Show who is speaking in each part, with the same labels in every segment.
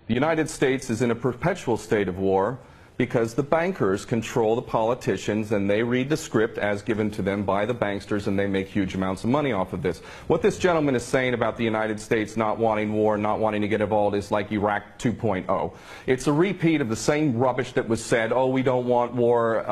Speaker 1: The United States is in a perpetual state of war because the bankers control the politicians and they read the script as given to them by the banksters, and they make huge amounts of money off of this. What this gentleman is saying about the United States not wanting war, not wanting to get involved is like Iraq 2.0. It's a repeat of the same rubbish that was said, oh, we don't want war,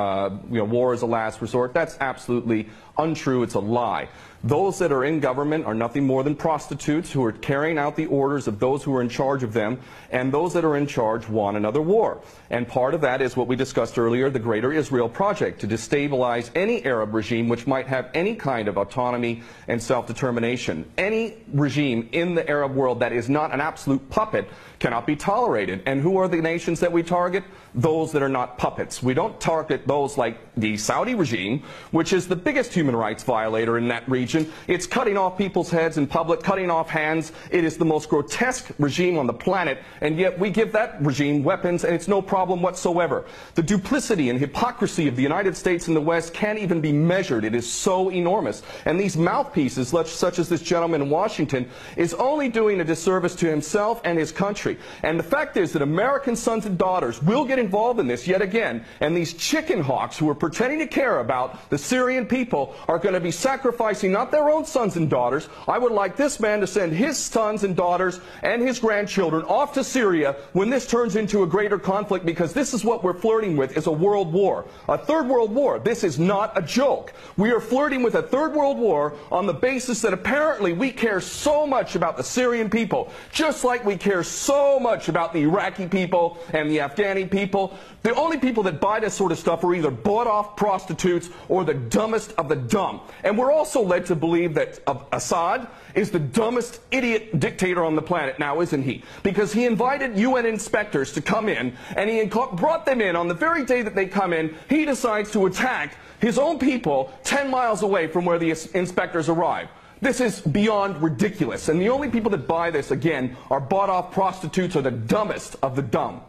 Speaker 1: war is a last resort. That's absolutely untrue. It's a lie. Those that are in government are nothing more than prostitutes who are carrying out the orders of those who are in charge of them, and those that are in charge want another war. And part of that is what we discussed earlier, the Greater Israel Project, to destabilize any Arab regime which might have any kind of autonomy and self-determination. Any regime in the Arab world that is not an absolute puppet cannot be tolerated. And who are the nations that we target? Those that are not puppets. We don't target those like the Saudi regime, which is the biggest human rights violator in that region. It's cutting off people's heads in public, cutting off hands. It is the most grotesque regime on the planet, and yet we give that regime weapons, and it's no problem whatsoever. The duplicity and hypocrisy of the United States and the West can't even be measured. It is so enormous. And these mouthpieces, such as this gentleman in Washington, is only doing a disservice to himself and his country. And the fact is that American sons and daughters will get involved in this yet again, and these chicken hawks who are pretending to care about the Syrian people are going to be sacrificing not their own sons and daughters. I would like this man to send his sons and daughters and his grandchildren off to Syria when this turns into a greater conflict, because this is what we're flirting with, is a world war. A third world war. This is not a joke. We are flirting with a third world war on the basis that apparently we care so much about the Syrian people, just like we care so much about the Iraqi people and the Afghani people. The only people that buy this sort of stuff are either bought-off prostitutes or the dumbest of the dumb. And we're also led to believe that Assad is the dumbest idiot dictator on the planet now, isn't he? Because he invited UN inspectors to come in, and he brought them in. On the very day that they come in, he decides to attack his own people 10 miles away from where the inspectors arrive. This is beyond ridiculous, and the only people that buy this, again, are bought-off prostitutes or the dumbest of the dumb.